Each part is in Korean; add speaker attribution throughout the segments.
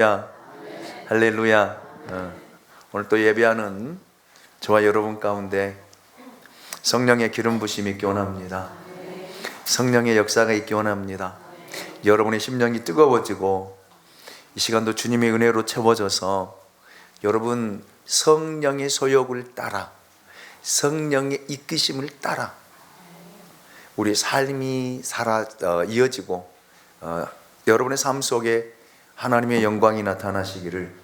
Speaker 1: 야, 할렐루야. 오늘 또 예배하는 저와 여러분 가운데 성령의 기름 부심이 있기 원합니다. 성령의 역사가 있기 원합니다. 여러분의 심령이 뜨거워지고 이 시간도 주님의 은혜로 채워져서 여러분 성령의 소욕을 따라, 성령의 이끄심을 따라 우리 삶이 이어지고 여러분의 삶 속에 하나님의 영광이 나타나시기를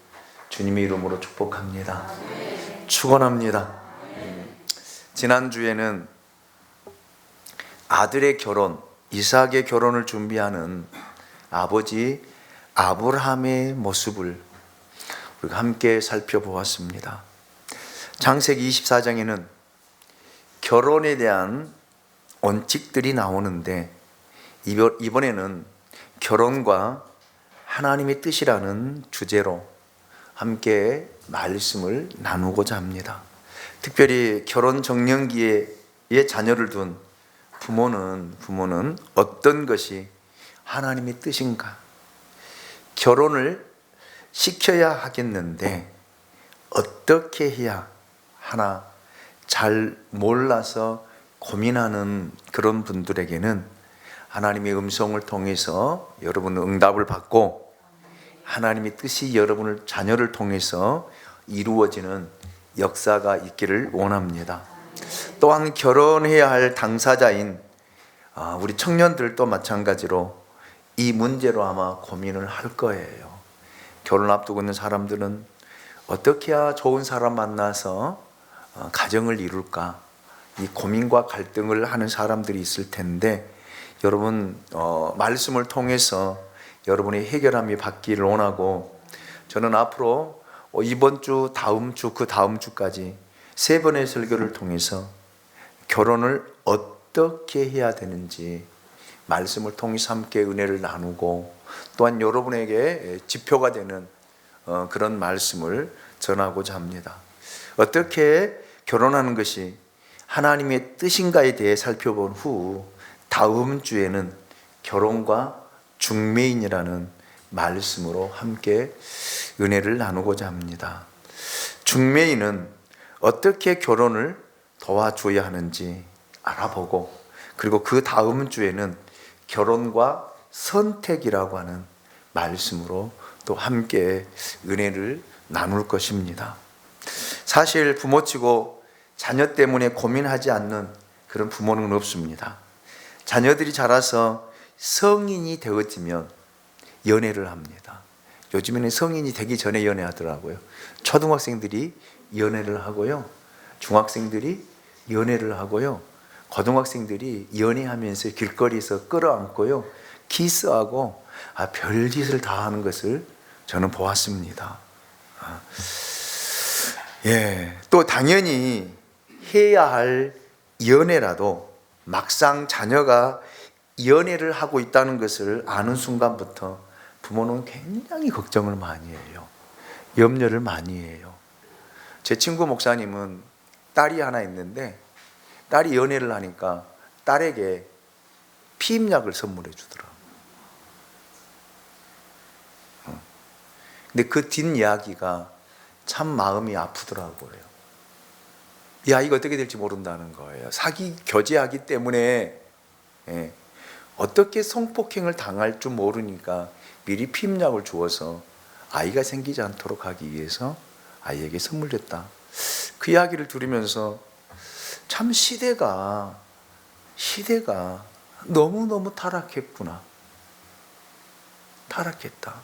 Speaker 1: 주님의 이름으로 축복합니다. 축원합니다. 지난주에는 아들의 결혼, 이삭의 결혼을 준비하는 아버지 아브라함의 모습을 우리가 함께 살펴보았습니다. 창세기 24장에는 결혼에 대한 원칙들이 나오는데 이번에는 결혼과 하나님의 뜻이라는 주제로 함께 말씀을 나누고자 합니다. 특별히 결혼 정년기에 자녀를 둔 부모는 어떤 것이 하나님의 뜻인가? 결혼을 시켜야 하겠는데 어떻게 해야 하나 잘 몰라서 고민하는 그런 분들에게는 하나님의 음성을 통해서 여러분은 응답을 받고 하나님의 뜻이 여러분을 자녀를 통해서 이루어지는 역사가 있기를 원합니다. 또한 결혼해야 할 당사자인 우리 청년들도 마찬가지로 이 문제로 아마 고민을 할 거예요. 결혼 앞두고 있는 사람들은 어떻게 해야 좋은 사람 만나서 가정을 이룰까, 이 고민과 갈등을 하는 사람들이 있을 텐데 여러분 말씀을 통해서 여러분의 해결함이 받기를 원하고, 저는 앞으로 이번 주, 다음 주, 그 다음 주까지 3번의 설교를 통해서 결혼을 어떻게 해야 되는지 말씀을 통해서 함께 은혜를 나누고, 또한 여러분에게 지표가 되는 그런 말씀을 전하고자 합니다. 어떻게 결혼하는 것이 하나님의 뜻인가에 대해 살펴본 후 다음 주에는 결혼과 중매인이라는 말씀으로 함께 은혜를 나누고자 합니다. 중매인은 어떻게 결혼을 도와줘야 하는지 알아보고, 그리고 그 다음 주에는 결혼과 선택이라고 하는 말씀으로 또 함께 은혜를 나눌 것입니다. 사실 부모치고 자녀 때문에 고민하지 않는 그런 부모는 없습니다. 자녀들이 자라서 성인이 되어지면 연애를 합니다. 요즘에는 성인이 되기 전에 연애하더라고요. 초등학생들이 연애를 하고요, 중학생들이 연애를 하고요, 고등학생들이 연애하면서 길거리에서 끌어안고요, 키스하고 별짓을 다 하는 것을 저는 보았습니다. 또 당연히 해야 할 연애라도 막상 자녀가 연애를 하고 있다는 것을 아는 순간부터 부모는 굉장히 걱정을 많이 해요. 염려를 많이 해요. 제 친구 목사님은 딸이 하나 있는데 딸이 연애를 하니까 딸에게 피임약을 선물해 주더라고요. 근데 그 뒷이야기가 참 마음이 아프더라고요. 이 아이가 어떻게 될지 모른다는 거예요. 교제하기 때문에 어떻게 성폭행을 당할 줄 모르니까 미리 피임약을 주어서 아이가 생기지 않도록 하기 위해서 아이에게 선물했다. 그 이야기를 들으면서 참 시대가 너무너무 타락했구나, 타락했다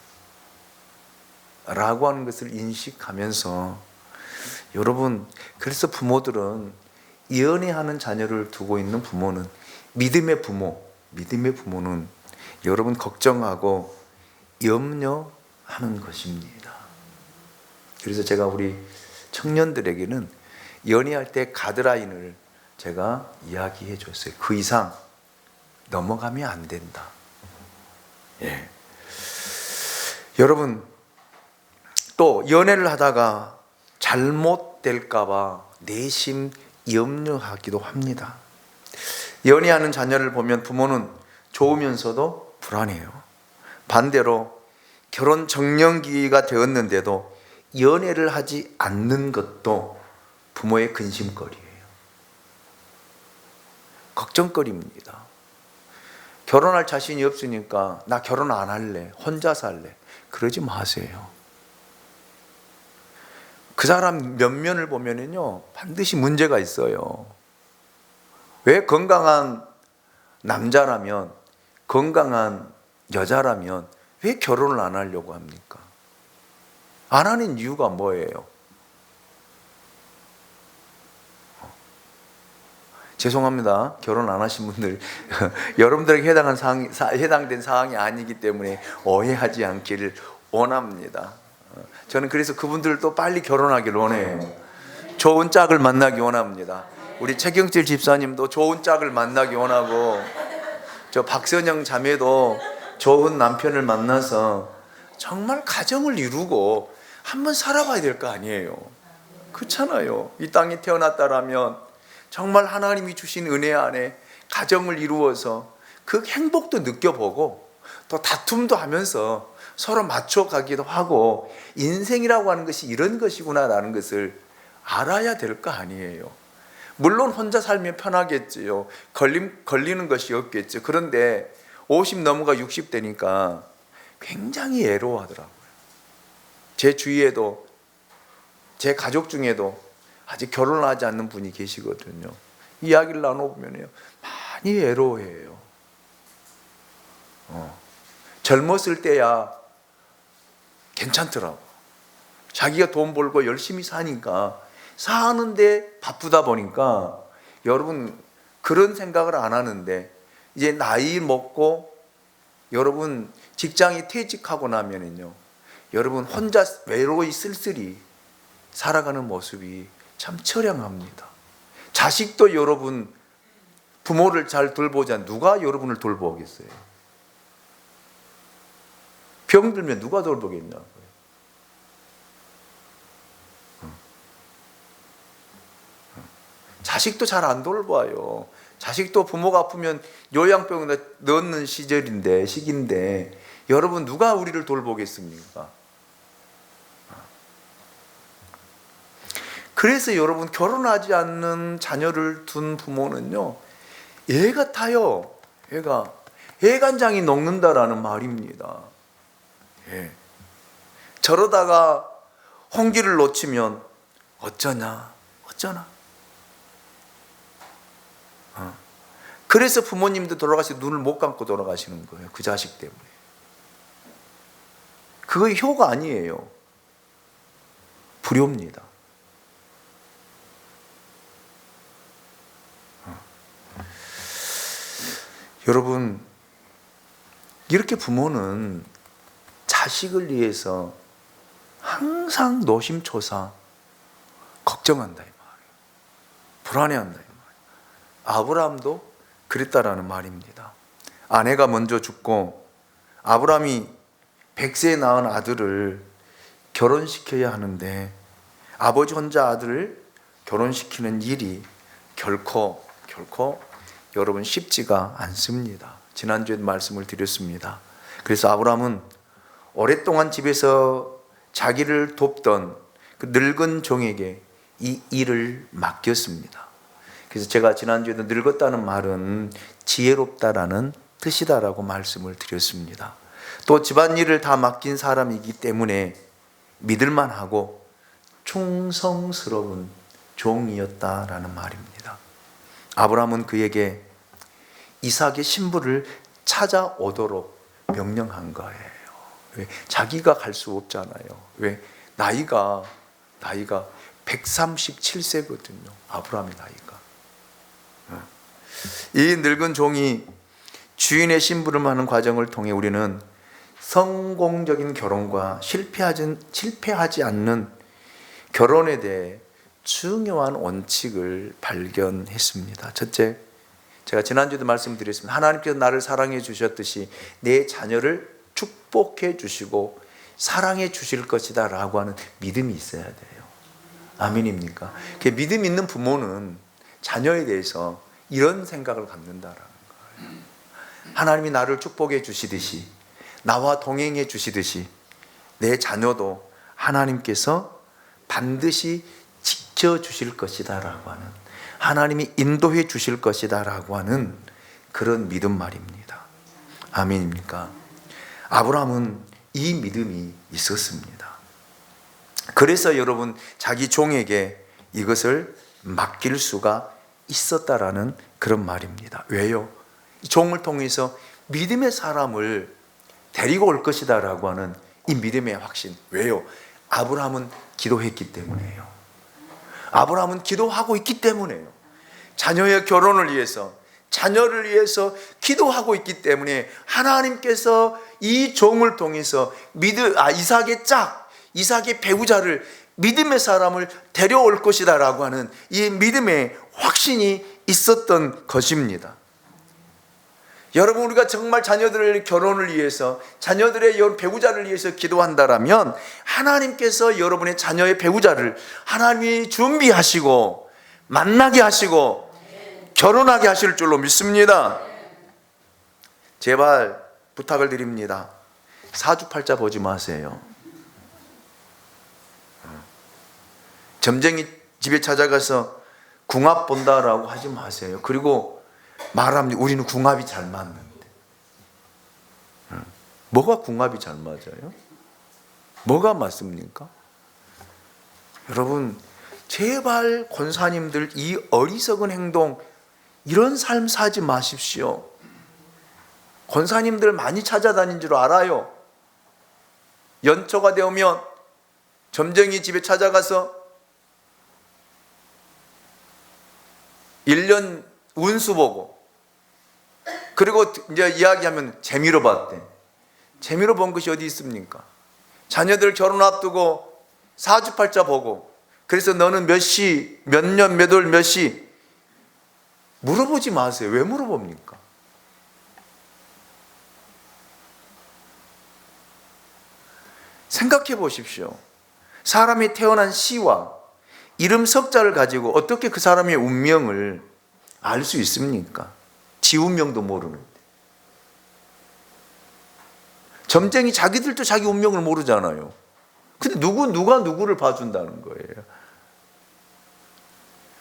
Speaker 1: 라고 하는 것을 인식하면서, 여러분, 그래서 부모들은 연애하는 자녀를 두고 있는 부모는 믿음의 부모는 여러분 걱정하고 염려하는 것입니다. 그래서 제가 우리 청년들에게는 연애할 때 가드라인을 제가 이야기해 줬어요. 그 이상 넘어가면 안 된다. 여러분, 또 연애를 하다가 잘못될까봐 내심 염려하기도 합니다. 연애하는 자녀를 보면 부모는 좋으면서도 불안해요. 반대로 결혼 적령기가 되었는데도 연애를 하지 않는 것도 부모의 근심거리예요. 걱정거리입니다. 결혼할 자신이 없으니까 나 결혼 안 할래, 혼자 살래, 그러지 마세요. 그 사람 면면을 보면은요 반드시 문제가 있어요. 왜 건강한 남자라면, 건강한 여자라면 왜 결혼을 안 하려고 합니까? 안 하는 이유가 뭐예요? 죄송합니다. 결혼 안 하신 분들 여러분들에게 해당된 사항이 아니기 때문에 오해하지 않기를 원합니다. 저는 그래서 그분들도 빨리 결혼하길 원해요. 좋은 짝을 만나기 원합니다. 우리 최경철 집사님도 좋은 짝을 만나기 원하고, 저 박선영 자매도 좋은 남편을 만나서 정말 가정을 이루고 한번 살아봐야 될 거 아니에요. 그렇잖아요. 이 땅에 태어났다라면 정말 하나님이 주신 은혜 안에 가정을 이루어서 그 행복도 느껴보고 또 다툼도 하면서 서로 맞춰가기도 하고, 인생이라고 하는 것이 이런 것이구나라는 것을 알아야 될 거 아니에요. 물론 혼자 살면 편하겠지요. 걸리는 것이 없겠죠. 그런데 50 넘어가 60 되니까 굉장히 애로워하더라고요. 제 주위에도, 제 가족 중에도 아직 결혼을 하지 않는 분이 계시거든요. 이야기를 나눠보면요 많이 애로워해요. 젊었을 때야 괜찮더라고. 자기가 돈 벌고 열심히 사니까, 사는데 바쁘다 보니까 여러분 그런 생각을 안 하는데, 이제 나이 먹고 여러분 직장이 퇴직하고 나면은요 여러분 혼자 외로이 쓸쓸히 살아가는 모습이 참 처량합니다. 자식도 여러분 부모를 잘 돌보지 않으면 누가 여러분을 돌보겠어요? 병들면 누가 돌보겠냐고요. 자식도 잘 안 돌봐요. 자식도 부모가 아프면 요양병원에 넣는 시기인데 여러분 누가 우리를 돌보겠습니까? 그래서 여러분 결혼하지 않는 자녀를 둔 부모는요 애 같아요. 애간장이 녹는다라는 말입니다. 예. 저러다가 홍기를 놓치면 어쩌나. 그래서 부모님도 돌아가시고 눈을 못 감고 돌아가시는 거예요. 그 자식 때문에. 그거 효가 아니에요. 불효입니다. 여러분, 이렇게 부모는 자식을 위해서 항상 노심초사 걱정한다 이 말이에요. 불안해한다 이 말이에요. 아브라함도 그랬다라는 말입니다. 아내가 먼저 죽고 아브라함이 100세에 낳은 아들을 결혼시켜야 하는데 아버지 혼자 아들을 결혼시키는 일이 결코 여러분 쉽지가 않습니다. 지난주에 말씀을 드렸습니다. 그래서 아브라함은 오랫동안 집에서 자기를 돕던 그 늙은 종에게 이 일을 맡겼습니다. 그래서 제가 지난주에도 늙었다는 말은 지혜롭다라는 뜻이다라고 말씀을 드렸습니다. 또 집안일을 다 맡긴 사람이기 때문에 믿을만하고 충성스러운 종이었다라는 말입니다. 아브라함은 그에게 이삭의 신부를 찾아오도록 명령한 거예요. 왜? 자기가 갈 수 없잖아요. 왜? 나이가 137세거든요. 아브라함의 나이가. 이 늙은 종이 주인의 심부름하는 과정을 통해 우리는 성공적인 결혼과 실패하지 않는 결혼에 대해 중요한 원칙을 발견했습니다. 첫째, 제가 지난주에도 말씀드렸습니다. 하나님께서 나를 사랑해 주셨듯이 내 자녀를 축복해 주시고 사랑해 주실 것이다 라고 하는 믿음이 있어야 돼요. 아멘입니까? 믿음 있는 부모는 자녀에 대해서 이런 생각을 갖는다라는 거예요. 하나님이 나를 축복해 주시듯이, 나와 동행해 주시듯이 내 자녀도 하나님께서 반드시 지켜주실 것이다 라고 하는, 하나님이 인도해 주실 것이다 라고 하는 그런 믿음 말입니다. 아멘입니까? 아브라함은 이 믿음이 있었습니다. 그래서 여러분 자기 종에게 이것을 맡길 수가 있었다라는 그런 말입니다. 왜요? 종을 통해서 믿음의 사람을 데리고 올 것이다 라고 하는 이 믿음의 확신. 왜요? 아브라함은 기도했기 때문에요. 아브라함은 기도하고 있기 때문에요. 자녀의 결혼을 위해서, 자녀를 위해서 기도하고 있기 때문에 하나님께서 이 종을 통해서 이삭의 배우자를, 믿음의 사람을 데려올 것이다 라고 하는 이 믿음의 확신이 있었던 것입니다. 여러분, 우리가 정말 자녀들의 결혼을 위해서, 자녀들의 배우자를 위해서 기도한다라면 하나님께서 여러분의 자녀의 배우자를 하나님이 준비하시고 만나게 하시고 결혼하게 하실 줄로 믿습니다. 제발 부탁을 드립니다. 사주팔자 보지 마세요. 점쟁이 집에 찾아가서 궁합 본다라고 하지 마세요. 그리고 말합니다. 우리는 궁합이 잘 맞는데. 뭐가 궁합이 잘 맞아요? 뭐가 맞습니까? 여러분, 제발 권사님들 이 어리석은 행동, 이런 삶 사지 마십시오. 권사님들 많이 찾아다닌 줄 알아요. 연초가 되면 점쟁이 집에 찾아가서 1년 운수 보고, 그리고 이제 이야기하면 재미로 봤대. 재미로 본 것이 어디 있습니까? 자녀들 결혼 앞두고 사주팔자 보고, 그래서 너는 몇 시, 몇 년, 몇 월, 몇 시, 물어보지 마세요. 왜 물어봅니까? 생각해 보십시오. 사람이 태어난 시와 이름 석자를 가지고 어떻게 그 사람의 운명을 알 수 있습니까? 지 운명도 모르는데. 점쟁이 자기들도 자기 운명을 모르잖아요. 근데 누가 누구를 봐준다는 거예요?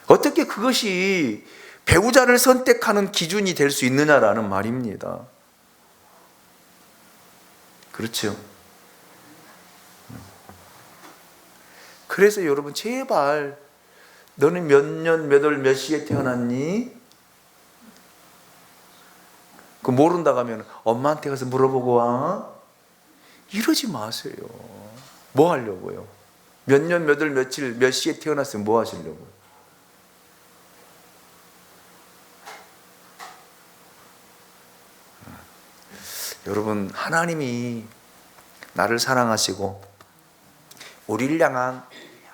Speaker 1: 어떻게 그것이 배우자를 선택하는 기준이 될 수 있느냐라는 말입니다. 그렇죠? 그래서 여러분, 제발 너는 몇 년, 몇 월, 몇 시에 태어났니? 그 모른다고 하면 엄마한테 가서 물어보고 와? 이러지 마세요. 뭐 하려고요? 몇 년, 몇 월, 며칠, 몇 시에 태어났으면 뭐 하시려고요? 여러분, 하나님이 나를 사랑하시고 우리를 향한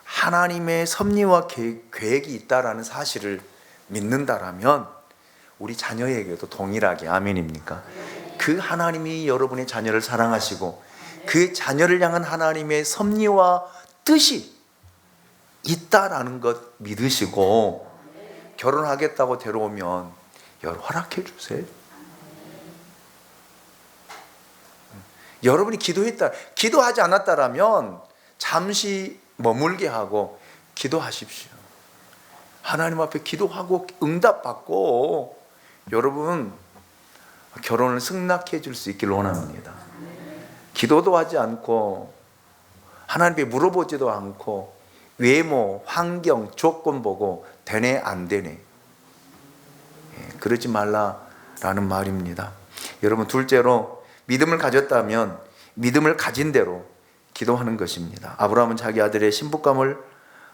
Speaker 1: 하나님의 섭리와 계획이 있다라는 사실을 믿는다라면 우리 자녀에게도 동일하게, 아멘입니까? 그 하나님이 여러분의 자녀를 사랑하시고 그 자녀를 향한 하나님의 섭리와 뜻이 있다라는 것 믿으시고 결혼하겠다고 데려오면 여러분 허락해 주세요. 여러분이 기도하지 않았다라면 잠시 머물게 하고 기도하십시오. 하나님 앞에 기도하고 응답받고 여러분 결혼을 승낙해 줄 수 있기를 원합니다. 기도도 하지 않고 하나님께 물어보지도 않고 외모, 환경, 조건 보고 되네 안 되네, 그러지 말라라는 말입니다. 여러분, 둘째로 믿음을 가졌다면 믿음을 가진 대로 기도하는 것입니다. 아브라함은 자기 아들의 신부감을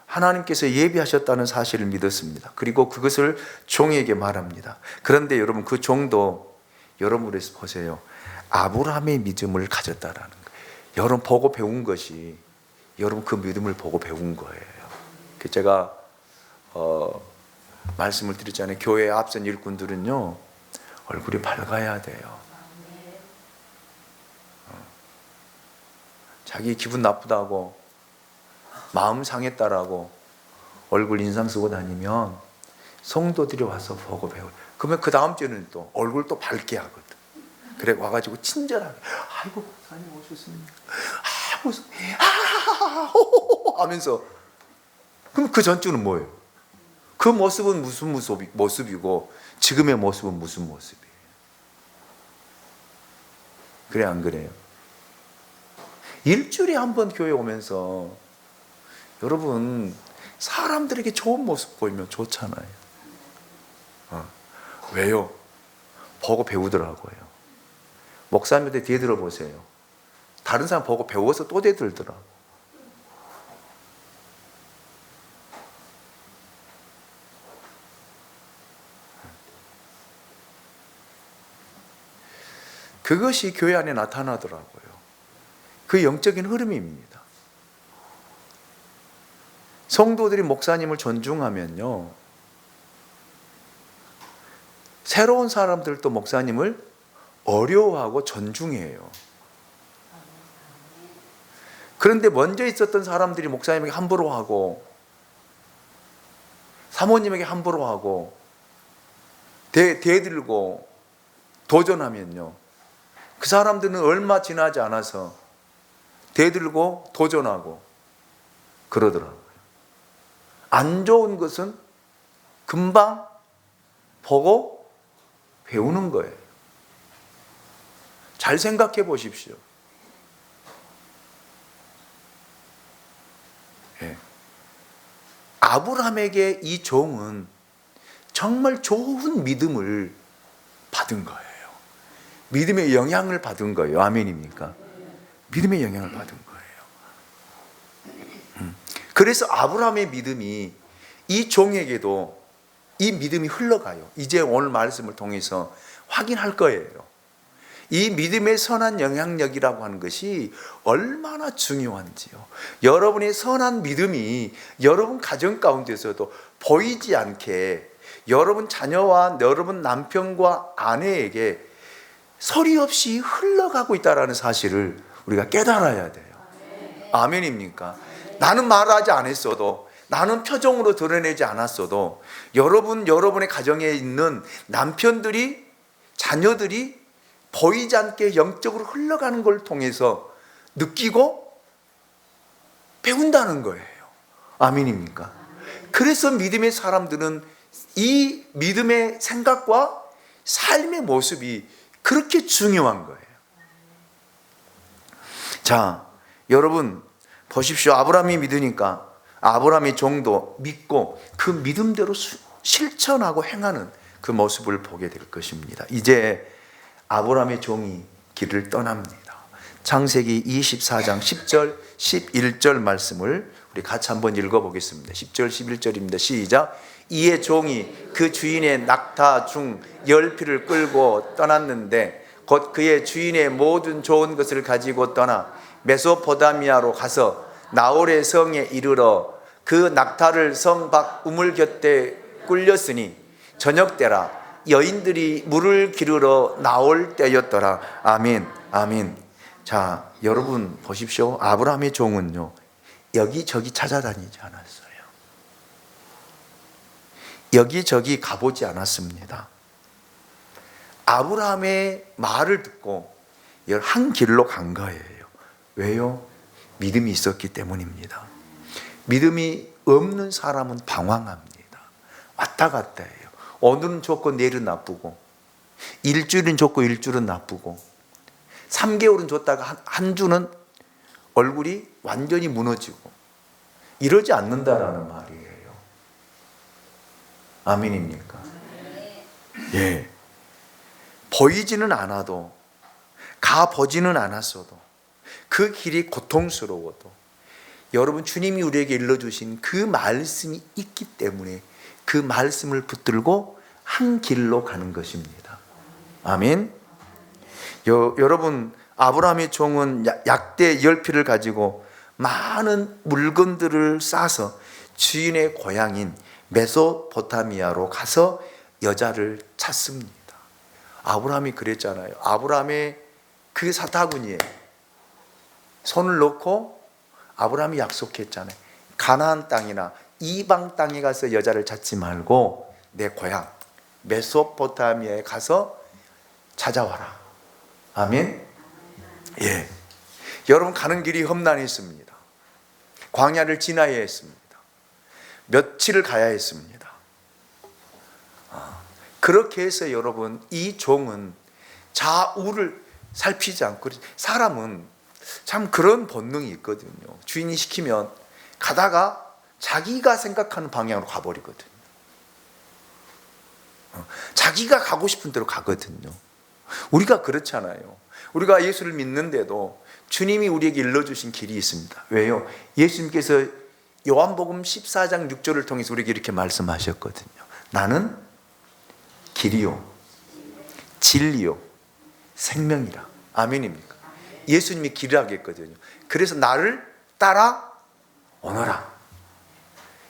Speaker 1: 하나님께서 예비하셨다는 사실을 믿었습니다. 그리고 그것을 종에게 말합니다. 그런데 여러분, 그 종도 여러분에서 보세요. 아브라함의 믿음을 가졌다라는 거예요. 여러분 보고 배운 것이 여러분 그 믿음을 보고 배운 거예요. 제가 말씀을 드렸잖아요. 교회에 앞선 일꾼들은요 얼굴이 밝아야 돼요. 자기 기분 나쁘다고 마음 상했다라고 얼굴 인상 쓰고 다니면 성도들이 와서 보고 배워요. 그러면 그 다음 주에는 또 얼굴 또 밝게 하거든. 그래 와가지고 친절하게, 아이고 목사님 오셨습니다. 하면서, 그럼 그 전주는 뭐예요? 그 모습은 무슨 모습이고 지금의 모습은 무슨 모습이에요? 그래 안 그래요? 일주일에 한 번 교회 오면서 여러분 사람들에게 좋은 모습 보이면 좋잖아요. 왜요? 보고 배우더라고요. 목사님들 뒤에 들어보세요. 다른 사람 보고 배워서 또 대들더라고. 그것이 교회 안에 나타나더라고요. 그 영적인 흐름입니다. 성도들이 목사님을 존중하면요, 새로운 사람들도 목사님을 어려워하고 존중해요. 그런데 먼저 있었던 사람들이 목사님에게 함부로 하고 사모님에게 함부로 하고 대들고 도전하면요, 그 사람들은 얼마 지나지 않아서 대들고 도전하고 그러더라고요. 안 좋은 것은 금방 보고 배우는 거예요. 잘 생각해 보십시오. 예. 아브라함에게 이 종은 정말 좋은 믿음을 받은 거예요. 믿음의 영향을 받은 거예요. 아멘입니까? 믿음의 영향을 받은 거예요. 그래서 아브라함의 믿음이 이 종에게도 이 믿음이 흘러가요. 이제 오늘 말씀을 통해서 확인할 거예요. 이 믿음의 선한 영향력이라고 하는 것이 얼마나 중요한지요. 여러분의 선한 믿음이 여러분 가정 가운데서도 보이지 않게 여러분 자녀와 여러분 남편과 아내에게 소리 없이 흘러가고 있다는 사실을 우리가 깨달아야 돼요. 아멘입니까? 나는 말하지 않았어도, 나는 표정으로 드러내지 않았어도 여러분의 가정에 있는 남편들이, 자녀들이 보이지 않게 영적으로 흘러가는 걸 통해서 느끼고 배운다는 거예요. 아멘입니까? 그래서 믿음의 사람들은 이 믿음의 생각과 삶의 모습이 그렇게 중요한 거예요. 자, 여러분 보십시오. 아브라함이 믿으니까 아브라함의 종도 믿고 그 믿음대로 실천하고 행하는 그 모습을 보게 될 것입니다. 이제 아브라함의 종이 길을 떠납니다. 창세기 24장 10절 11절 말씀을 우리 같이 한번 읽어보겠습니다. 10절 11절입니다. 시작. 이에 종이 그 주인의 낙타 중 10匹를 끌고 떠났는데 곧 그의 주인의 모든 좋은 것을 가지고 떠나 메소포타미아로 가서 나홀의 성에 이르러 그 낙타를 성 밖 우물 곁에 꿀렸으니 저녁 때라 여인들이 물을 기르러 나올 때였더라. 아멘. 아멘. 자, 여러분 보십시오. 아브라함의 종은요, 여기저기 찾아다니지 않았어요. 여기저기 가보지 않았습니다. 아브라함의 말을 듣고 한 길로 간 거예요. 왜요? 믿음이 있었기 때문입니다. 믿음이 없는 사람은 방황합니다. 왔다 갔다 해요. 오늘은 좋고 내일은 나쁘고, 일주일은 좋고 일주일은 나쁘고, 3개월은 좋다가 한 주는 얼굴이 완전히 무너지고, 이러지 않는다라는 말이에요. 아멘입니까? 예. 보이지는 않아도, 가보지는 않았어도, 그 길이 고통스러워도 여러분 주님이 우리에게 일러주신 그 말씀이 있기 때문에 그 말씀을 붙들고 한 길로 가는 것입니다. 아멘. 여러분 아브라함의 종은 약대 10匹를 가지고 많은 물건들을 싸서 주인의 고향인 메소포타미아로 가서 여자를 찾습니다. 아브라함이 그랬잖아요. 아브라함의 그 사타구니에 손을 넣고 아브라함이 약속했잖아요. 가나안 땅이나 이방 땅에 가서 여자를 찾지 말고 내 고향 메소포타미아에 가서 찾아와라. 아멘. 예. 여러분 가는 길이 험난했습니다. 광야를 지나야 했습니다. 며칠을 가야 했습니다. 그렇게 해서 여러분 이 종은 좌우를 살피지 않고, 사람은 참 그런 본능이 있거든요. 주인이 시키면 가다가 자기가 생각하는 방향으로 가버리거든요. 자기가 가고 싶은 대로 가거든요. 우리가 그렇잖아요. 우리가 예수를 믿는데도 주님이 우리에게 일러주신 길이 있습니다. 왜요? 예수님께서 요한복음 14장 6절을 통해서 우리에게 이렇게 말씀하셨거든요. 나는 길이요 진리요 생명이라. 아멘입니까? 예수님이 길이라고 했거든요. 그래서 나를 따라 오너라.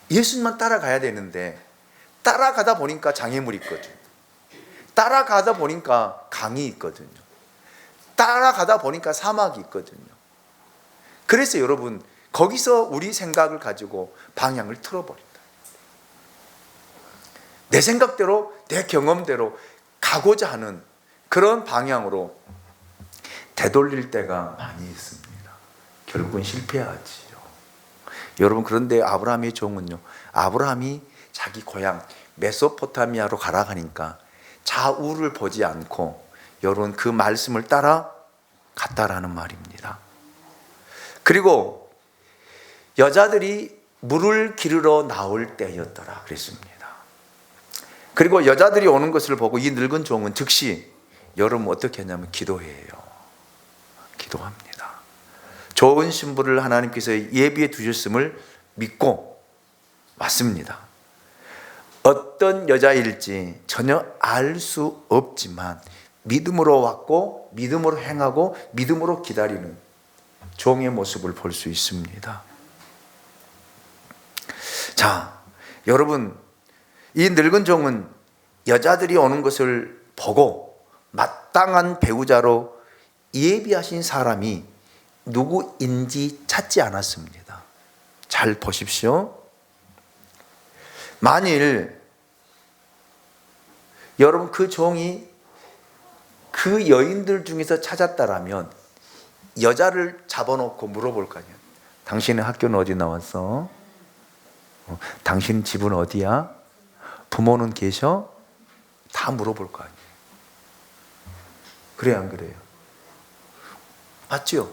Speaker 1: 예수님만 따라가야 되는데 따라가다 보니까 장애물이 있거든요. 따라가다 보니까 강이 있거든요. 따라가다 보니까 사막이 있거든요. 그래서 여러분 거기서 우리 생각을 가지고 방향을 틀어버린다. 내 생각대로 내 경험대로 가고자 하는 그런 방향으로 되돌릴 때가 많이 있습니다. 결국은 실패하지요. 여러분 그런데 아브라함의 종은요, 아브라함이 자기 고향 메소포타미아로 가라가니까 좌우를 보지 않고 여러분 그 말씀을 따라 갔다라는 말입니다. 그리고 여자들이 물을 기르러 나올 때였더라 그랬습니다. 그리고 여자들이 오는 것을 보고 이 늙은 종은 즉시 여러분 어떻게 했냐면 기도해요. 기도합니다. 좋은 신부를 하나님께서 예비해 두셨음을 믿고 왔습니다. 어떤 여자일지 전혀 알 수 없지만 믿음으로 왔고 믿음으로 행하고 믿음으로 기다리는 종의 모습을 볼 수 있습니다. 자, 여러분 이 늙은 종은 여자들이 오는 것을 보고 마땅한 배우자로 예비하신 사람이 누구인지 찾지 않았습니다. 잘 보십시오. 만일 여러분 그 종이 그 여인들 중에서 찾았다라면 여자를 잡아놓고 물어볼 거 아니에요. 당신의 학교는 어디 나왔어? 당신 집은 어디야? 부모는 계셔? 다 물어볼 거 아니에요. 그래요, 안 그래요? 맞죠?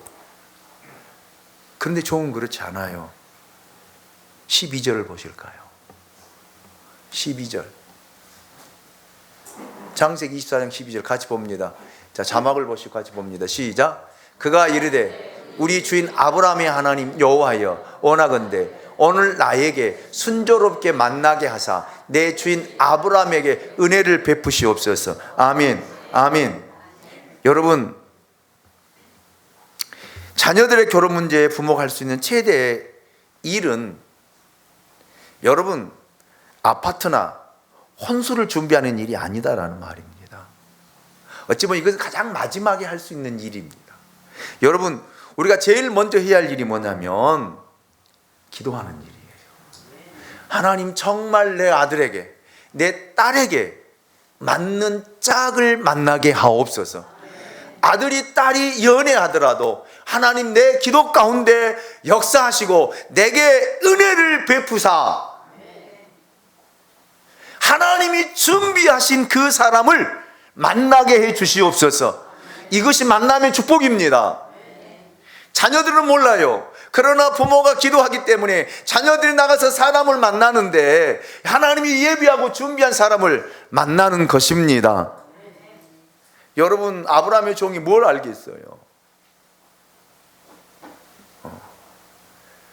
Speaker 1: 그런데 종은 그렇지 않아요. 12절을 보실까요? 12절. 창세기 24장 12절 같이 봅니다. 자, 자막을 보시고 같이 봅니다. 시작. 그가 이르되 우리 주인 아브라함의 하나님 여호와여 원하건대 오늘 나에게 순조롭게 만나게 하사 내 주인 아브라함에게 은혜를 베푸시옵소서. 아멘. 아멘. 여러분 자녀들의 결혼 문제에 부모가 할 수 있는 최대의 일은 여러분 아파트나 혼수를 준비하는 일이 아니다라는 말입니다. 어찌 보면 이것은 가장 마지막에 할 수 있는 일입니다. 여러분 우리가 제일 먼저 해야 할 일이 뭐냐면 기도하는 일이에요. 하나님 정말 내 아들에게 내 딸에게 맞는 짝을 만나게 하옵소서. 아들이 딸이 연애하더라도 하나님 내 기도 가운데 역사하시고 내게 은혜를 베푸사 하나님이 준비하신 그 사람을 만나게 해 주시옵소서. 이것이 만남의 축복입니다. 자녀들은 몰라요. 그러나 부모가 기도하기 때문에 자녀들이 나가서 사람을 만나는데 하나님이 예비하고 준비한 사람을 만나는 것입니다. 여러분 아브라함의 종이 뭘 알겠어요?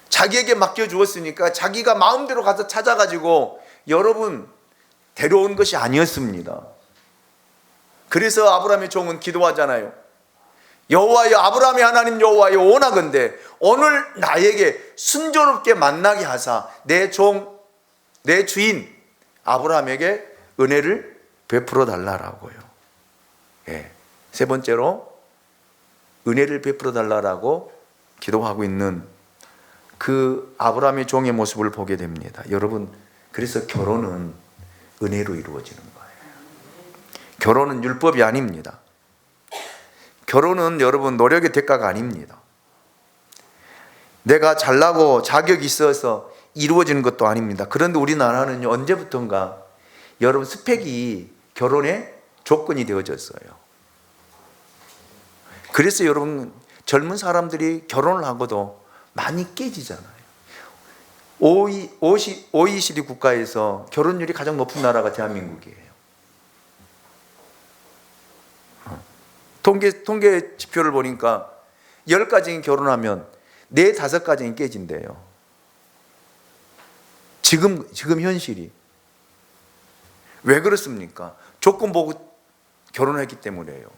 Speaker 1: 자기에게 맡겨주었으니까 자기가 마음대로 가서 찾아가지고 여러분 데려온 것이 아니었습니다. 그래서 아브라함의 종은 기도하잖아요. 여호와여 아브라함의 하나님 여호와여 원하건대 오늘 나에게 순조롭게 만나게 하사 내 종 내 주인 아브라함에게 은혜를 베풀어 달라라고요. 예. 세 번째로 은혜를 베풀어 달라라고 기도하고 있는 그 아브라함의 종의 모습을 보게 됩니다. 여러분 그래서 결혼은 은혜로 이루어지는 거예요. 결혼은 율법이 아닙니다. 결혼은 여러분 노력의 대가가 아닙니다. 내가 잘나고 자격이 있어서 이루어지는 것도 아닙니다. 그런데 우리나라는 언제부턴가 여러분 스펙이 결혼의 조건이 되어졌어요. 그래서 여러분 젊은 사람들이 결혼을 하고도 많이 깨지잖아요. OECD 국가에서 결혼율이 가장 높은 나라가 대한민국이에요. 통계 지표를 보니까 10가정이 결혼하면 4, 5가정이 깨진대요. 지금 현실이. 왜 그렇습니까? 조건 보고 결혼했기 때문에요.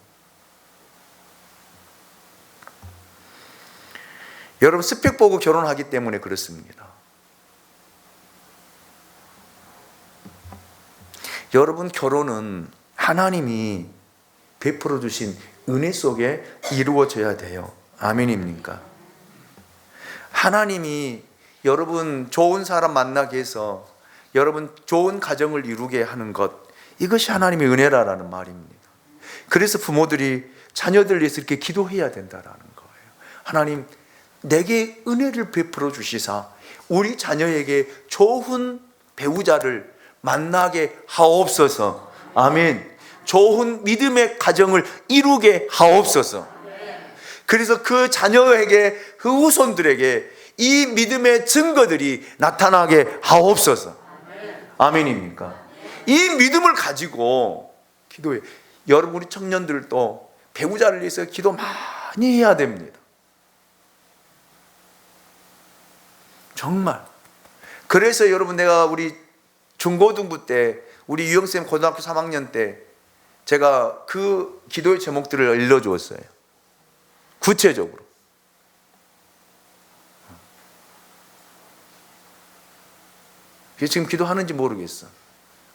Speaker 1: 여러분 스펙 보고 결혼하기 때문에 그렇습니다. 여러분 결혼은 하나님이 베풀어 주신 은혜 속에 이루어져야 돼요. 아멘입니까? 하나님이 여러분 좋은 사람 만나게 해서 여러분 좋은 가정을 이루게 하는 것, 이것이 하나님의 은혜라는 말입니다. 그래서 부모들이 자녀들 위해서 이렇게 기도해야 된다라는 거예요. 하나님 내게 은혜를 베풀어 주시사 우리 자녀에게 좋은 배우자를 만나게 하옵소서. 아멘. 좋은 믿음의 가정을 이루게 하옵소서. 그래서 그 자녀에게, 그 후손들에게 이 믿음의 증거들이 나타나게 하옵소서. 아멘입니까? 이 믿음을 가지고 기도해. 여러분 우리 청년들도 배우자를 위해서 기도 많이 해야 됩니다. 정말. 그래서 여러분 내가 우리 중고등부 때 우리 유영쌤 고등학교 3학년 때 제가 그 기도의 제목들을 일러주었어요. 구체적으로. 지금 기도하는지 모르겠어.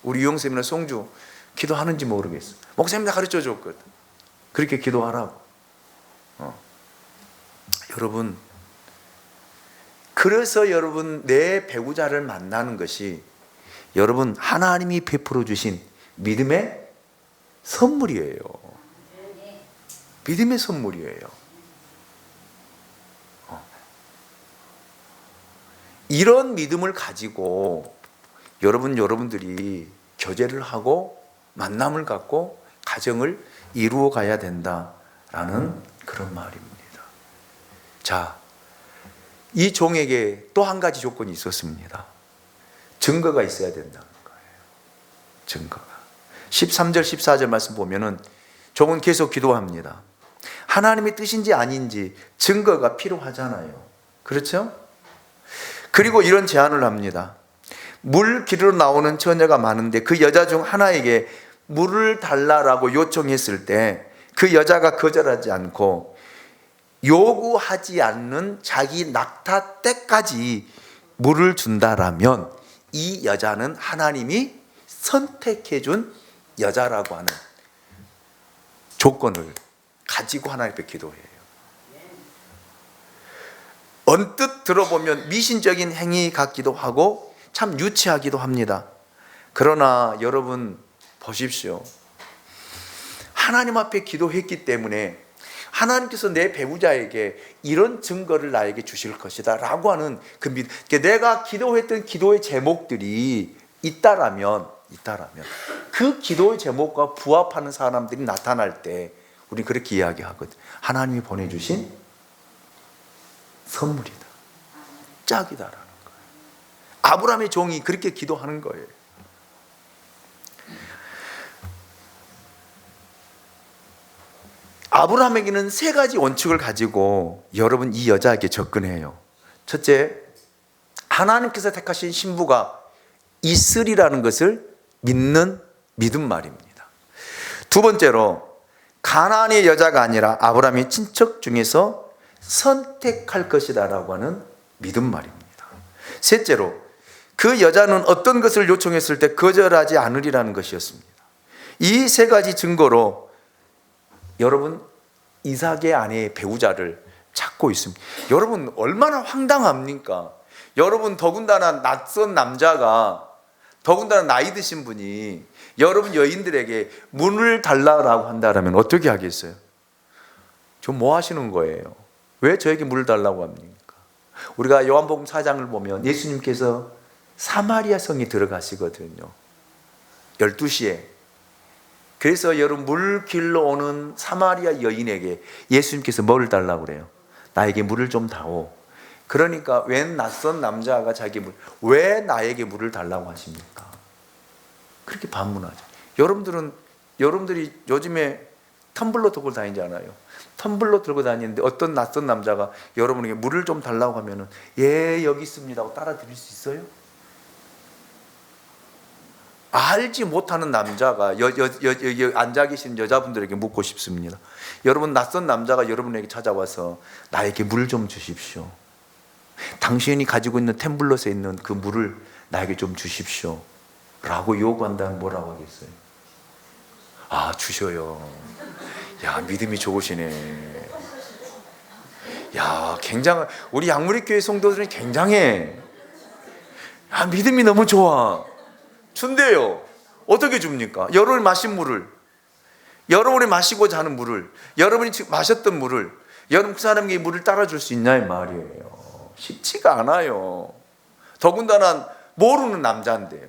Speaker 1: 우리 유영쌤이나 송주 기도하는지 모르겠어. 목사님 나 가르쳐 줬거든. 그렇게 기도하라고. 여러분, 그래서 여러분 내 배우자를 만나는 것이 여러분 하나님이 베풀어 주신 믿음의 선물이에요. 믿음의 선물이에요. 이런 믿음을 가지고 여러분들이 교제를 하고 만남을 갖고 가정을 이루어 가야 된다라는 그런 말입니다. 자, 이 종에게 또 한 가지 조건이 있었습니다. 증거가 있어야 된다는 거예요. 증거가. 13절 14절 말씀 보면은 종은 계속 기도합니다. 하나님의 뜻인지 아닌지 증거가 필요하잖아요. 그렇죠? 그리고 이런 제안을 합니다. 물 기르러 나오는 처녀가 많은데 그 여자 중 하나에게 물을 달라라고 요청했을 때 그 여자가 거절하지 않고 요구하지 않는 자기 낙타 때까지 물을 준다라면 이 여자는 하나님이 선택해 준 여자라고 하는 조건을 가지고 하나님 앞에 기도해요. 언뜻 들어보면 미신적인 행위 같기도 하고 참 유치하기도 합니다. 그러나 여러분 보십시오. 하나님 앞에 기도했기 때문에 하나님께서 내 배우자에게 이런 증거를 나에게 주실 것이다 라고 하는 그 믿음. 내가 기도했던 기도의 제목들이 있다라면 그 기도의 제목과 부합하는 사람들이 나타날 때 우리 그렇게 이야기하거든. 하나님이 보내주신 선물이다. 짝이다라는 거예요. 아브라함의 종이 그렇게 기도하는 거예요. 아브라함에게는 3가지 원칙을 가지고 여러분 이 여자에게 접근해요. 첫째, 하나님께서 택하신 신부가 있으리라는 것을 믿는 믿음 말입니다. 두 번째로 가나안의 여자가 아니라 아브라함의 친척 중에서 선택할 것이다 라고 하는 믿음 말입니다. 셋째로 그 여자는 어떤 것을 요청했을 때 거절하지 않으리라는 것이었습니다. 이 3가지 증거로 여러분 이삭의 아내의 배우자를 찾고 있습니다. 여러분 얼마나 황당합니까? 여러분 더군다나 낯선 남자가, 더군다나 나이 드신 분이 여러분 여인들에게 문을 달라고 한다면 어떻게 하겠어요? 저 뭐 하시는 거예요? 왜 저에게 물을 달라고 합니까? 우리가 요한복음 4장을 보면 예수님께서 사마리아 성에 들어가시거든요. 12시에. 그래서 여러분 물 길러 오는 사마리아 여인에게 예수님께서 뭐를 달라고 그래요? 나에게 물을 좀 다오. 그러니까 웬 낯선 남자가 왜 나에게 물을 달라고 하십니까? 그렇게 반문하죠. 여러분들이 요즘에 텀블러 들고 다니잖아요. 텀블러 들고 다니는데 어떤 낯선 남자가 여러분에게 물을 좀 달라고 하면은 예 여기 있습니다 하고 따라 드릴 수 있어요? 알지 못하는 남자가 여기 앉아 계신 여자분들에게 묻고 싶습니다. 여러분 낯선 남자가 여러분에게 찾아와서 나에게 물 좀 주십시오. 당신이 가지고 있는 텀블러에 있는 그 물을 나에게 좀 주십시오 라고 요구한다면 뭐라고 하겠어요? 아 주셔요. 야 믿음이 좋으시네. 야 굉장한 우리 양무리교회 성도들은 굉장해. 아 믿음이 너무 좋아. 준대요. 어떻게 줍니까? 여러분이 마신 물을, 여러분이 마시고자 하는 물을, 여러분이 마셨던 물을 여러분 그 사람에게 물을 따라줄 수 있냐 이 말이에요. 쉽지가 않아요. 더군다나 모르는 남자인데요.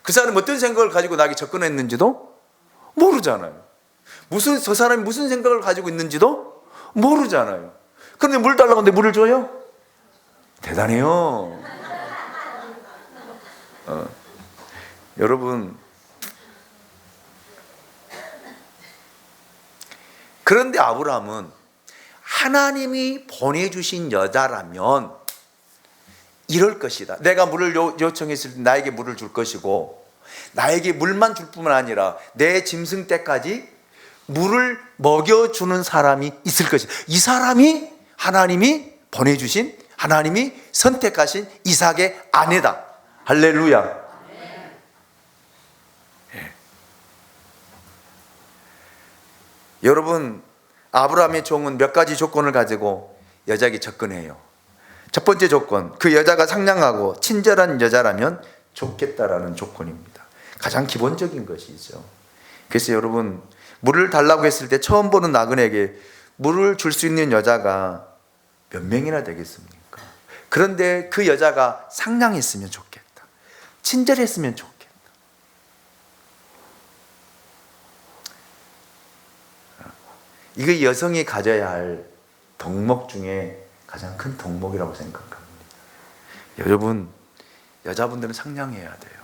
Speaker 1: 그 사람이 어떤 생각을 가지고 나에게 접근했는지도 모르잖아요. 저 사람이 무슨 생각을 가지고 있는지도 모르잖아요. 그런데 물 달라고 하는데 물을 줘요? 대단해요. 여러분, 그런데 아브라함은 하나님이 보내주신 여자라면 이럴 것이다. 내가 물을 요청했을 때 나에게 물을 줄 것이고, 나에게 물만 줄 뿐만 아니라 내 짐승 때까지 물을 먹여주는 사람이 있을 것이다. 이 사람이 하나님이 보내주신, 하나님이 선택하신 이삭의 아내다. 할렐루야. 여러분 아브라함의 종은 몇 가지 조건을 가지고 여자에게 접근해요. 첫 번째 조건, 그 여자가 상냥하고 친절한 여자라면 좋겠다라는 조건입니다. 가장 기본적인 것이죠. 그래서 여러분 물을 달라고 했을 때 처음 보는 나그네에게 물을 줄 수 있는 여자가 몇 명이나 되겠습니까? 그런데 그 여자가 상냥했으면 좋겠다, 친절했으면 좋겠다. 이거 여성이 가져야 할 덕목 중에 가장 큰 덕목이라고 생각합니다. 여러분, 여자분들은 상냥해야 돼요.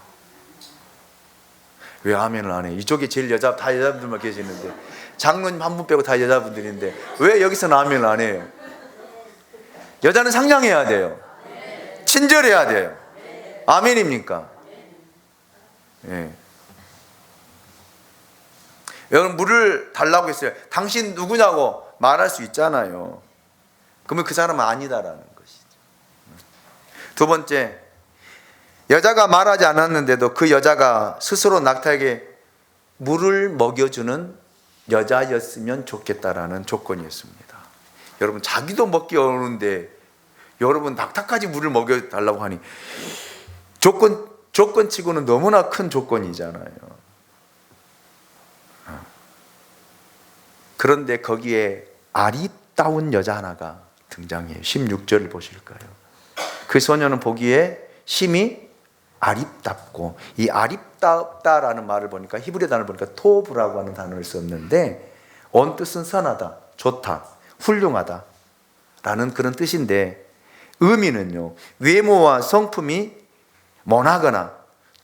Speaker 1: 왜 아멘을 안 해? 이쪽에 제일 다 여자분들만 계시는데, 장로님 한 분 빼고 다 여자분들인데 왜 여기서는 아멘을 안 해요? 여자는 상냥해야 돼요. 친절해야 돼요. 아멘입니까? 예. 여러분 물을 달라고 했어요. 당신 누구냐고 말할 수 있잖아요. 그러면 그 사람은 아니다라는 것이죠. 두 번째, 여자가 말하지 않았는데도 그 여자가 스스로 낙타에게 물을 먹여주는 여자였으면 좋겠다라는 조건이었습니다. 여러분 자기도 먹기 어려운데 여러분 낙타까지 물을 먹여달라고 하니 조건치고는 너무나 큰 조건이잖아요. 그런데 거기에 아리따운 여자 하나가 등장해요. 16절을 보실까요? 그 소녀는 보기에 심히 아립답고, 이 아립답다라는 말을 보니까 히브리 단어를 보니까 토브라고 하는 단어를 썼는데 원뜻은 선하다, 좋다, 훌륭하다 라는 그런 뜻인데, 의미는요 외모와 성품이 모나거나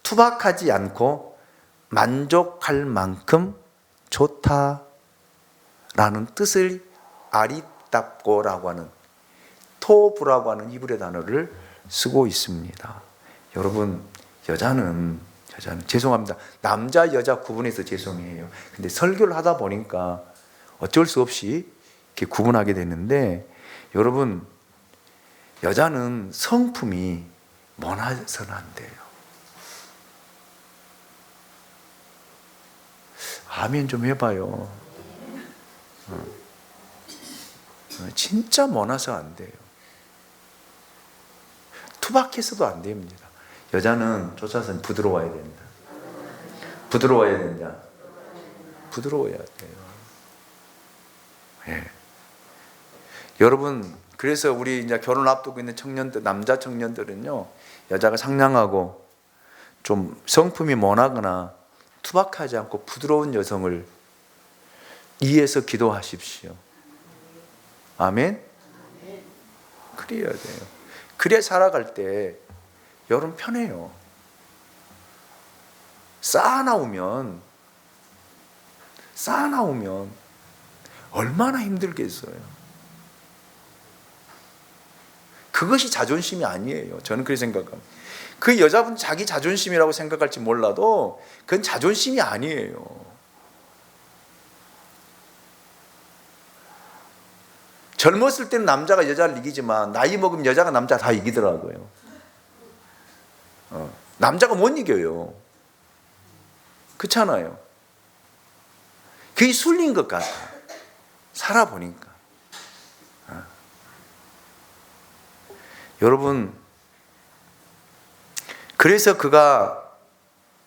Speaker 1: 투박하지 않고 만족할 만큼 좋다 라는 뜻을 아리답고라고 하는 토브라고 하는 히브리 단어를 쓰고 있습니다. 여러분 여자는 죄송합니다. 남자 여자 구분해서 죄송해요. 근데 설교를 하다 보니까 어쩔 수 없이 이렇게 구분하게 되는데, 여러분 여자는 성품이 모나서는 안 돼요. 아멘 좀 해봐요. 진짜 모나서 안 돼요. 투박해서도 안 됩니다. 여자는 쫓아서 부드러워야 된다. 부드러워야 된다. 부드러워야 돼요. 예. 여러분 그래서 우리 이제 결혼 앞두고 있는 청년들, 남자 청년들은요, 여자가 상냥하고 좀 성품이 모나거나 투박하지 않고 부드러운 여성을 이해해서 기도하십시오. 아멘? 그래야 돼요. 그래 살아갈 때 여러분 편해요. 쌓아나오면 얼마나 힘들겠어요. 그것이 자존심이 아니에요. 저는 그렇게 생각합니다. 그 여자분 자기 자존심이라고 생각할지 몰라도 그건 자존심이 아니에요. 젊었을 때는 남자가 여자를 이기지만 나이 먹으면 여자가 남자 다 이기더라고요. 남자가 못 이겨요. 그렇잖아요. 그게 순리인 것 같아. 살아보니까. 여러분, 그래서 그가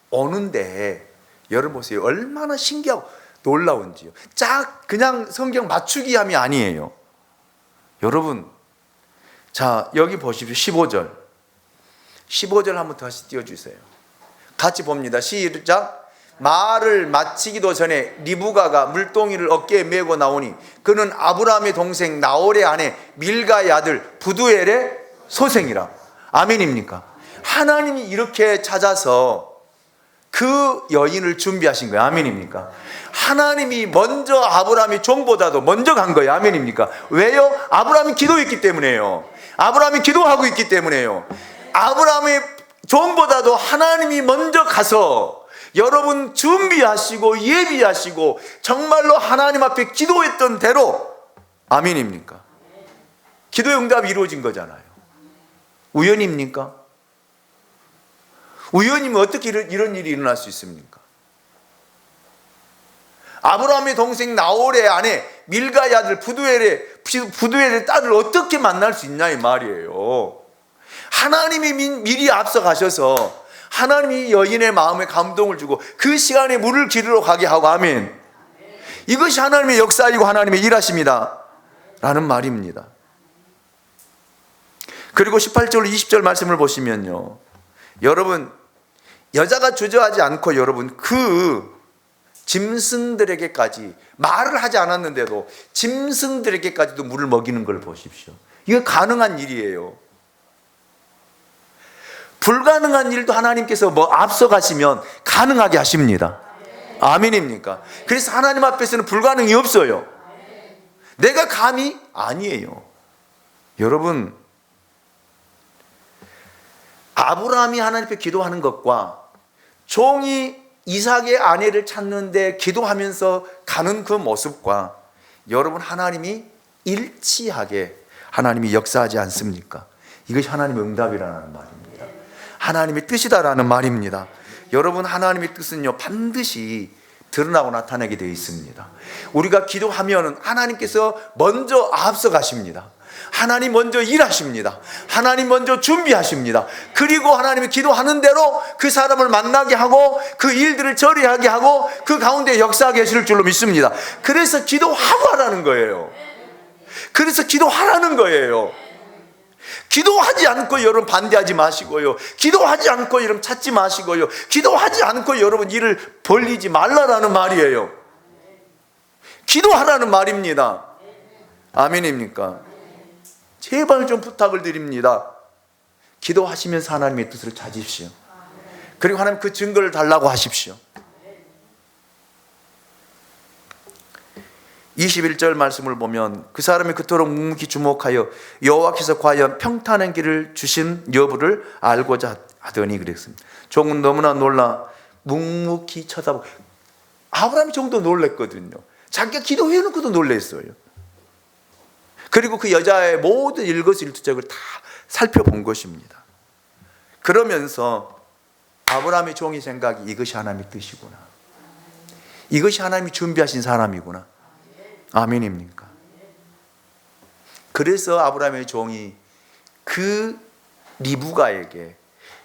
Speaker 1: 오는데 여러분 보세요. 얼마나 신기하고 놀라운지요. 그냥 성경 맞추기 함이 아니에요. 여러분, 자, 여기 보십시오. 15절. 15절 한번 다시 띄워주세요. 같이 봅니다. 시작. 말을 마치기도 전에 리브가가 물동이를 어깨에 메고 나오니 그는 아브라함의 동생 나홀의 아내 밀가의 아들 부두엘의 소생이라. 아멘입니까? 하나님이 이렇게 찾아서 그 여인을 준비하신 거예요. 아멘입니까? 하나님이 먼저 아브라함이 종보다도 먼저 간 거예요. 아멘입니까? 왜요? 아브라함이 기도했기 때문에요. 아브라함이 기도하고 있기 때문에요. 아브라함의 종보다도 하나님이 먼저 가서 여러분 준비하시고 예비하시고 정말로 하나님 앞에 기도했던 대로, 아멘입니까? 기도의 응답이 이루어진 거잖아요. 우연입니까? 우연이면 어떻게 이런 일이 일어날 수 있습니까? 아브라함의 동생 나홀의 아내 밀가의 아들 부두엘의 딸을 어떻게 만날 수 있냐 이 말이에요. 하나님이 미리 앞서 가셔서 하나님이 여인의 마음에 감동을 주고 그 시간에 물을 기르러 가게 하고, 아멘. 이것이 하나님의 역사이고 하나님의 일하십니다 라는 말입니다. 그리고 18절 20절 말씀을 보시면요, 여러분, 여자가 주저하지 않고 여러분 그 짐승들에게까지 말을 하지 않았는데도 짐승들에게까지도 물을 먹이는 걸 보십시오. 이거 가능한 일이에요. 불가능한 일도 하나님께서 앞서가시면 가능하게 하십니다. 아멘입니까? 그래서 하나님 앞에서는 불가능이 없어요. 내가 감히 아니에요. 여러분, 아브라함이 하나님 앞에 기도하는 것과 종이 이삭의 아내를 찾는데 기도하면서 가는 그 모습과 여러분 하나님이 일치하게 하나님이 역사하지 않습니까? 이것이 하나님의 응답이라는 말입니다. 하나님의 뜻이다라는 말입니다. 여러분, 하나님의 뜻은요 반드시 드러나고 나타나게 되어 있습니다. 우리가 기도하면 하나님께서 먼저 앞서 가십니다. 하나님 먼저 일하십니다. 하나님 먼저 준비하십니다. 그리고 하나님이 기도하는 대로 그 사람을 만나게 하고 그 일들을 처리하게 하고 그 가운데 역사하게 하실 줄로 믿습니다. 그래서 기도하고 하라는 거예요. 그래서 기도하라는 거예요. 기도하지 않고 여러분 반대하지 마시고요. 기도하지 않고 여러분 찾지 마시고요. 기도하지 않고 여러분 일을 벌리지 말라라는 말이에요. 기도하라는 말입니다. 아멘입니까? 제발 좀 부탁을 드립니다. 기도하시면서 하나님의 뜻을 찾으십시오. 그리고 하나님 그 증거를 달라고 하십시오. 21절 말씀을 보면 그 사람이 그토록 묵묵히 주목하여 여호와께서 과연 평탄한 길을 주신 여부를 알고자 하더니 그랬습니다. 종은 너무나 놀라 묵묵히 쳐다보고, 아브라함이 정도 놀랬거든요. 자기가 기도해놓고도 놀랬어요. 그리고 그 여자의 모든 일거수일투족을 다 살펴본 것입니다. 그러면서 아브라함의 종이 생각이 이것이 하나님의 뜻이구나. 이것이 하나님이 준비하신 사람이구나. 아멘입니까? 그래서 아브라함의 종이 그 리브가에게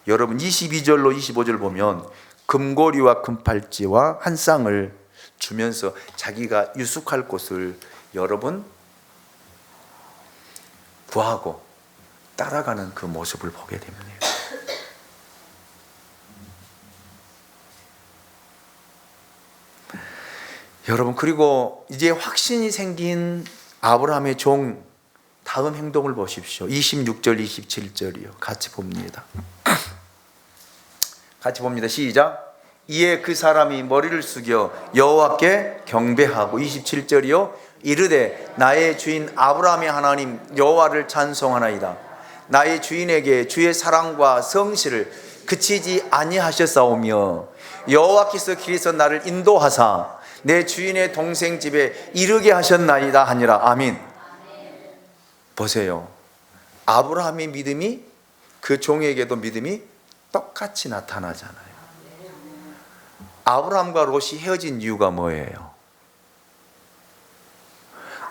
Speaker 1: 여러분 22절로 25절 보면 금고리와 금팔찌와 한 쌍을 주면서 자기가 유숙할 곳을 여러분 구하고 따라가는 그 모습을 보게 됩니다. 여러분, 그리고 이제 확신이 생긴 아브라함의 종 다음 행동을 보십시오. 26절 27절이요. 같이 봅니다. 같이 봅니다. 시작. 이에 그 사람이 머리를 숙여 여호와께 경배하고, 27절이요. 이르되 나의 주인 아브라함의 하나님 여호와를 찬송하나이다. 나의 주인에게 주의 사랑과 성실을 그치지 아니하셨사오며 여호와께서 길에서 나를 인도하사 내 주인의 동생 집에 이르게 하셨나이다 하니라. 아멘. 보세요. 아브라함의 믿음이 그 종에게도 믿음이 똑같이 나타나잖아요. 아브라함과 롯이 헤어진 이유가 뭐예요?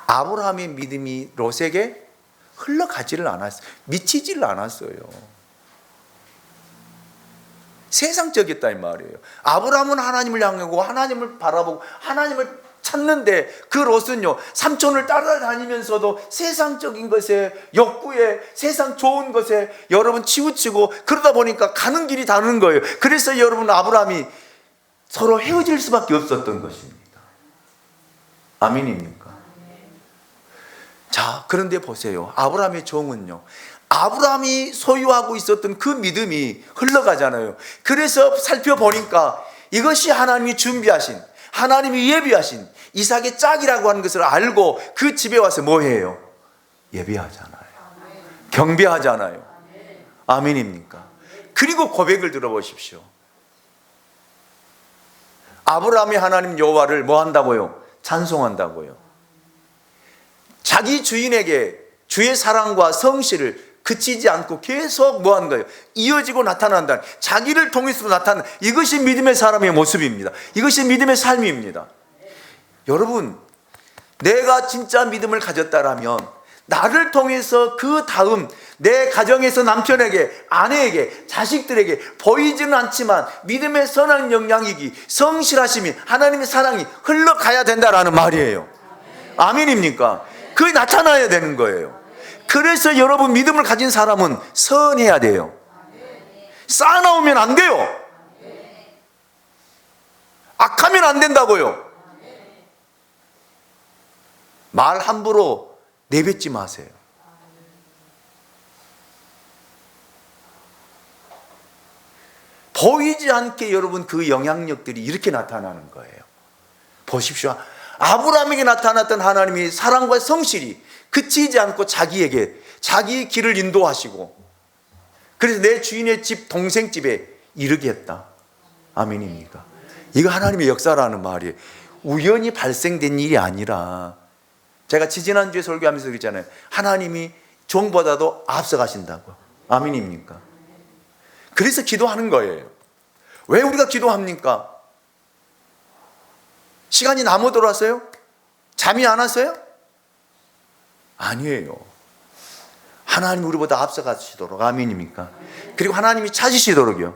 Speaker 1: 아브라함의 믿음이 롯에게 흘러가지를 않았어요. 미치지를 않았어요. 세상적이었다 이 말이에요. 아브라함은 하나님을 향하고 하나님을 바라보고 하나님을 찾는데, 그 롯은요 삼촌을 따라다니면서도 세상적인 것에, 욕구에, 세상 좋은 것에 여러분 치우치고, 그러다 보니까 가는 길이 다른 거예요. 그래서 여러분 아브라함이 서로 헤어질 수밖에 없었던 것입니다. 아멘입니까? 자, 그런데 보세요. 아브라함의 종은요, 아브라함이 소유하고 있었던 그 믿음이 흘러가잖아요. 그래서 살펴보니까 이것이 하나님이 준비하신, 하나님이 예비하신 이삭의 짝이라고 하는 것을 알고 그 집에 와서 뭐 해요? 예배하잖아요. 경배하잖아요. 아멘입니까? 그리고 고백을 들어보십시오. 아브라함이 하나님 여호와를 뭐 한다고요? 찬송한다고요. 자기 주인에게 주의 사랑과 성실을 그치지 않고 계속 뭐 하는 거예요? 이어지고 나타난다. 자기를 통해서 나타나는, 이것이 믿음의 사람의 모습입니다. 이것이 믿음의 삶입니다. 여러분, 내가 진짜 믿음을 가졌다라면 나를 통해서 그 다음 내 가정에서 남편에게, 아내에게, 자식들에게 보이지는 않지만 믿음의 선한 영향이기, 성실하심이, 하나님의 사랑이 흘러가야 된다라는 말이에요. 아멘입니까? 그게 나타나야 되는 거예요. 그래서 여러분, 믿음을 가진 사람은 선해야 돼요. 쌓아놓으면 안 돼요. 악하면 안 된다고요. 말 함부로 내뱉지 마세요. 보이지 않게 여러분 그 영향력들이 이렇게 나타나는 거예요. 보십시오. 아브라함에게 나타났던 하나님의 사랑과 성실이 그치지 않고 자기에게 자기 길을 인도하시고, 그래서 내 주인의 집 동생 집에 이르게 했다. 아멘입니까? 이거 하나님의 역사라는 말이에요. 우연히 발생된 일이 아니라, 제가 지지난주에 설교하면서 그랬잖아요. 하나님이 종보다도 앞서가신다고. 아멘입니까? 그래서 기도하는 거예요. 왜 우리가 기도합니까? 시간이 남아 돌아서요? 잠이 안 왔어요? 아니에요. 하나님 우리보다 앞서가시도록. 아멘입니까? 그리고 하나님이 찾으시도록요.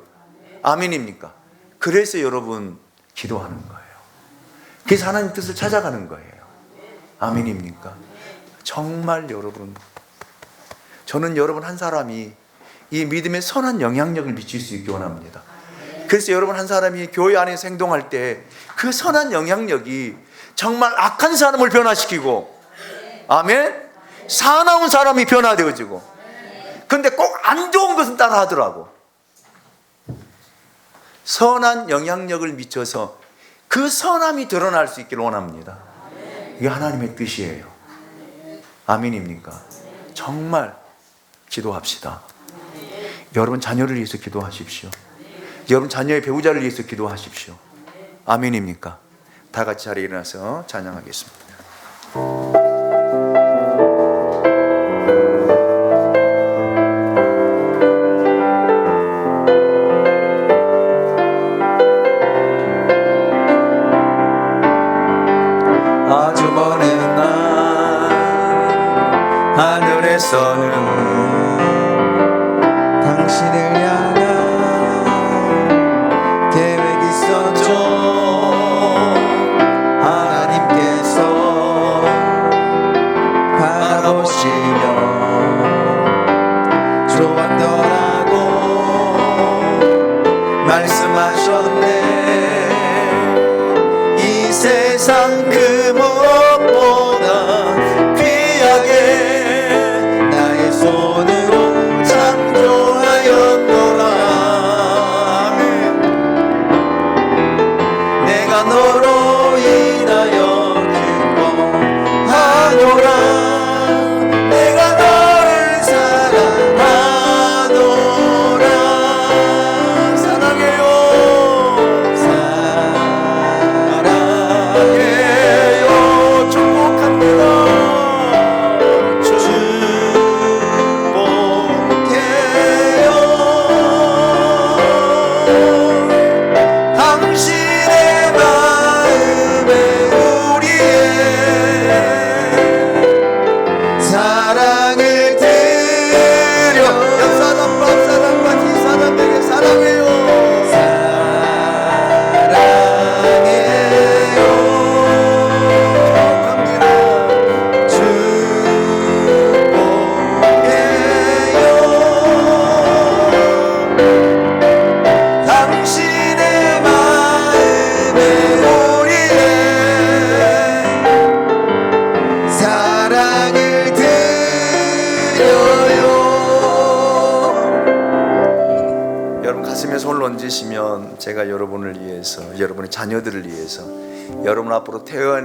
Speaker 1: 아멘입니까? 그래서 여러분 기도하는 거예요. 그래서 하나님 뜻을 찾아가는 거예요. 아멘입니까? 정말 여러분, 저는 여러분 한 사람이 이 믿음에 선한 영향력을 미칠 수 있기 원합니다. 그래서 여러분 한 사람이 교회 안에서 행동할 때 그 선한 영향력이 정말 악한 사람을 변화시키고, 아멘, 사나운 사람이 변화되어지고, 근데 꼭 안 좋은 것은 따라 하더라고. 선한 영향력을 미쳐서 그 선함이 드러날 수 있기를 원합니다. 이게 하나님의 뜻이에요. 아멘입니까? 정말 기도합시다. 여러분 자녀를 위해서 기도하십시오. 여러분 자녀의 배우자를 위해서 기도하십시오. 아멘입니까? 다 같이 자리에 일어나서 찬양하겠습니다. 아주 먼 날 하늘에서는 당신을 향한 계획이 있었죠. 하나님께서 바라보시며 손을 얹으시면 제가 여러분을 위해서, 여러분의 자녀들을 위해서, 여러분 앞으로 태어나야